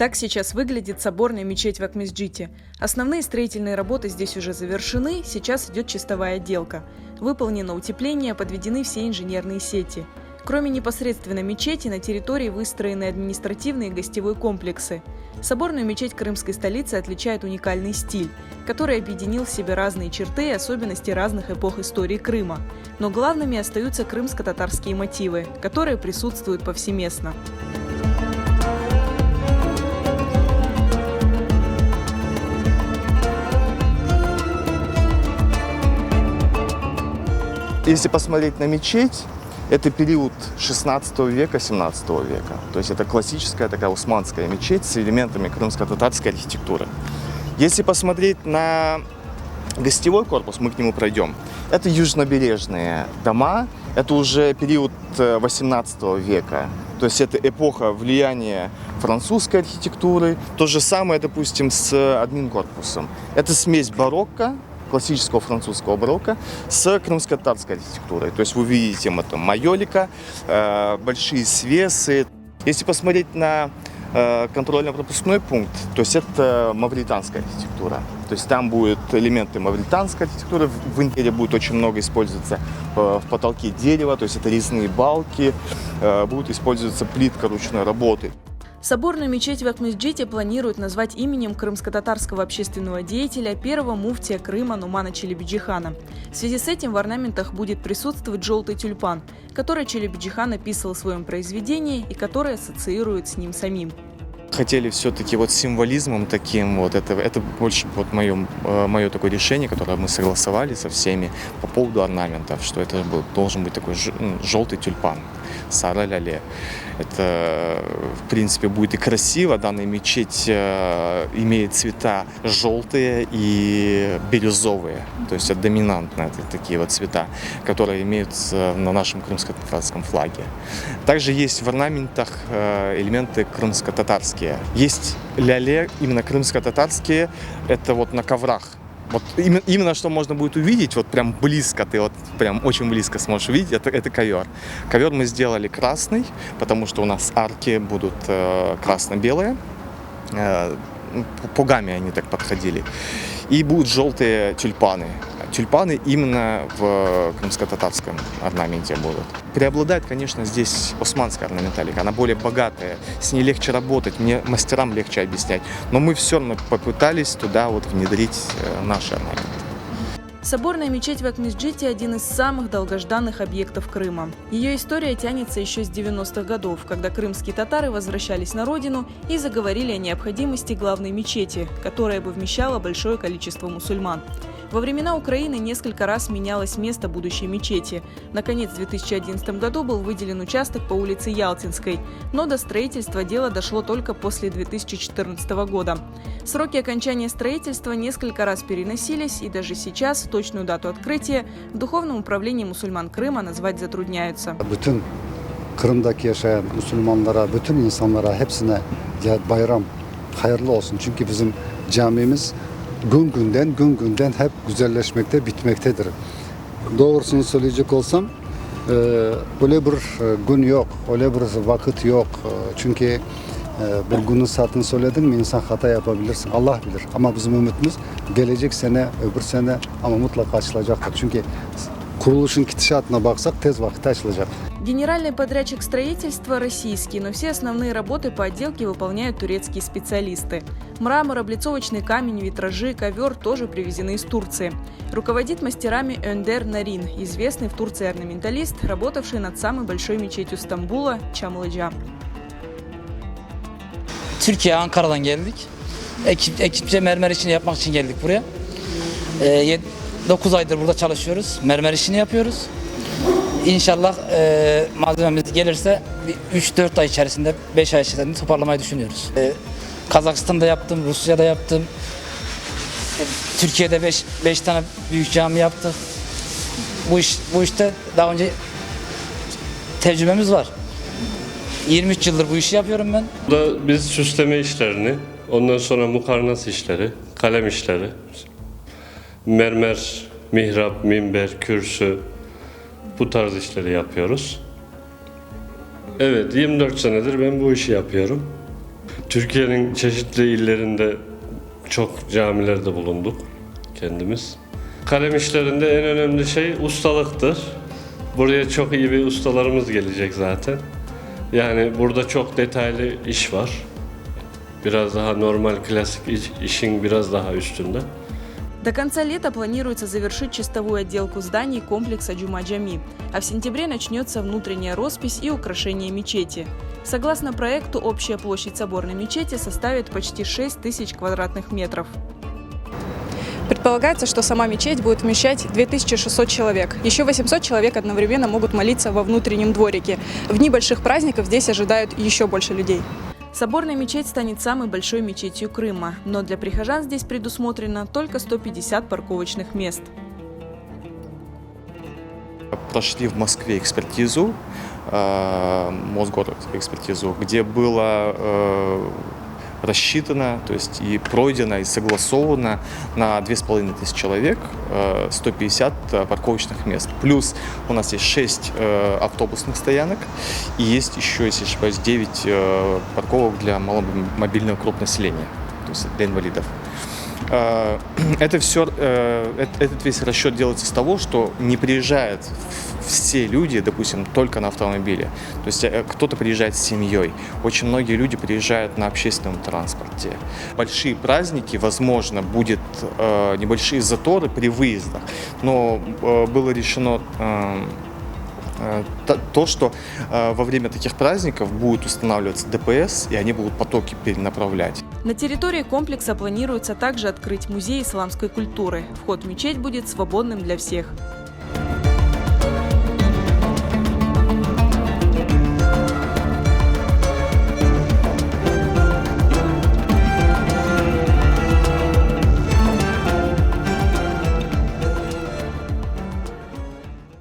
Так сейчас выглядит соборная мечеть в Акмесджите. Основные строительные работы здесь уже завершены, сейчас идет чистовая отделка. Выполнено утепление, подведены все инженерные сети. Кроме непосредственно мечети, на территории выстроены административные и гостевые комплексы. Соборную мечеть крымской столицы отличает уникальный стиль, который объединил в себе разные черты и особенности разных эпох истории Крыма. Но главными остаются крымско-татарские мотивы, которые присутствуют повсеместно. Если посмотреть на мечеть, это период 16 века, 17 века. То есть это классическая такая усманская мечеть с элементами крымско-татарской архитектуры. Если посмотреть на гостевой корпус, мы к нему пройдем, это южнобережные дома, это уже период 18 века. То есть это эпоха влияния французской архитектуры. То же самое, допустим, с админкорпусом. Это смесь барокко, классического французского барокко с крымско-татарской архитектурой. То есть вы видите это майолика, большие свесы. Если посмотреть на контрольно-пропускной пункт, то есть это мавританская архитектура. То есть там будут элементы мавританской архитектуры, в интерьере будет очень много использоваться в потолке дерева, то есть это резные балки, будет использоваться плитка ручной работы. Соборную мечеть в Акмесджите планируют назвать именем крымско-татарского общественного деятеля, первого муфтия Крыма Нумана Челебиджихана. В связи с этим в орнаментах будет присутствовать желтый тюльпан, который Челебиджихан описал в своем произведении и который ассоциирует с ним самим. Хотели все-таки символизмом таким, это больше мое такое решение, которое мы согласовали со всеми по поводу орнаментов, что это должен быть такой желтый тюльпан, сара-ляле. Это, в принципе, будет и красиво. Данная мечеть имеет цвета желтые и бирюзовые, то есть это доминантные такие цвета, которые имеются на нашем крымско-татарском флаге. Также есть в орнаментах элементы крымско-татарские. Есть ляле, именно крымско-татарские, это на коврах. Именно что можно будет увидеть, прям близко, ты прям очень близко сможешь увидеть, это ковер. Ковер мы сделали красный, потому что у нас арки будут красно-белые, по гамме они так подходили. И будут желтые тюльпаны. Тюльпаны именно в крымско-татарском орнаменте будут. Преобладает, конечно, здесь османская орнаменталика. Она более богатая, с ней легче работать, мне мастерам легче объяснять. Но мы все равно попытались туда внедрить наши орнаменты. Соборная мечеть в Акмесджите – один из самых долгожданных объектов Крыма. Ее история тянется еще с 90-х годов, когда крымские татары возвращались на родину и заговорили о необходимости главной мечети, которая бы вмещала большое количество мусульман. Во времена Украины несколько раз менялось место будущей мечети. Наконец, в 2011 году был выделен участок по улице Ялтинской, но до строительства дело дошло только после 2014 года. Сроки окончания строительства несколько раз переносились, и даже сейчас точную дату открытия в Духовном управлении мусульман Крыма назвать затрудняются. Kırım'daki yaşayan Müslümanlara, bütün insanlara hepsine bayram hayırlı olsun. Çünkü bizim camimiz gün günden hep güzelleşmekte, bitmektedir. Doğrusunu söyleyecek olsam öyle bir gün yok, öyle bir vakit yok. Çünkü bir günün saatini söyledin mi insan hata yapabilirsin. Allah bilir. Ama bizim ümitimiz gelecek sene, öbür sene ama mutlaka açılacaktır. Çünkü kuruluşun gidişatına baksak tez vakitte açılacak. Генеральный подрядчик строительства российский, но все основные работы по отделке выполняют турецкие специалисты. Мрамор, облицовочный камень, витражи, ковер тоже привезены из Турции. Руководит мастерами Önder Narin, известный в Турции орнаменталист, работавший над самой большой мечетью Стамбула – Çamlıca. Türkiye, Ankara'dan geldik. Ekipçe mermer işini yapmak için geldik buraya. 9 aydır burada çalışıyoruz. Mermer işini yapıyoruz. İnşallah malzememiz gelirse 3-4 ay içerisinde, 5 ay içerisinde toparlamayı düşünüyoruz. Kazakistan'da yaptım, Rusya'da yaptım. Türkiye'de 5 tane büyük cami yaptık. Bu işte daha önce tecrübemiz var. 23 yıldır bu işi yapıyorum ben. Burada biz süsleme işlerini, ondan sonra mukarnas işleri, kalem işleri, mermer, mihrap, minber, kürsü, bu tarz işleri yapıyoruz. Evet, 24 senedir ben bu işi yapıyorum. Türkiye'nin çeşitli illerinde çok camilerde bulunduk kendimiz. Kalem işlerinde en önemli şey ustalıktır. Buraya çok iyi bir ustalarımız gelecek zaten. Yani burada çok detaylı iş var. Biraz daha normal klasik işin biraz daha üstünde. До конца лета планируется завершить чистовую отделку зданий комплекса Джума-Джами, а в сентябре начнется внутренняя роспись и украшение мечети. Согласно проекту, общая площадь соборной мечети составит почти 6 тысяч квадратных метров. Предполагается, что сама мечеть будет вмещать 2600 человек. Еще 800 человек одновременно могут молиться во внутреннем дворике. В дни больших праздников здесь ожидают еще больше людей. Соборная мечеть станет самой большой мечетью Крыма, но для прихожан здесь предусмотрено только 150 парковочных мест. Прошли в Москве экспертизу, Мосгород экспертизу, где было рассчитано, то есть и пройдено, и согласовано на 2500 человек 150 парковочных мест. Плюс у нас есть 6 автобусных стоянок и есть еще, если не ошибаюсь, 9 парковок для маломобильного групп населения, то есть для инвалидов. Это все, этот весь расчет делается с того, что не приезжают все люди, допустим, только на автомобиле. То есть кто-то приезжает с семьей. Очень многие люди приезжают на общественном транспорте. Большие праздники, возможно, будет небольшие заторы при выездах, но было решено то, что во время таких праздников будет устанавливаться ДПС, и они будут потоки перенаправлять. На территории комплекса планируется также открыть музей исламской культуры. Вход в мечеть будет свободным для всех.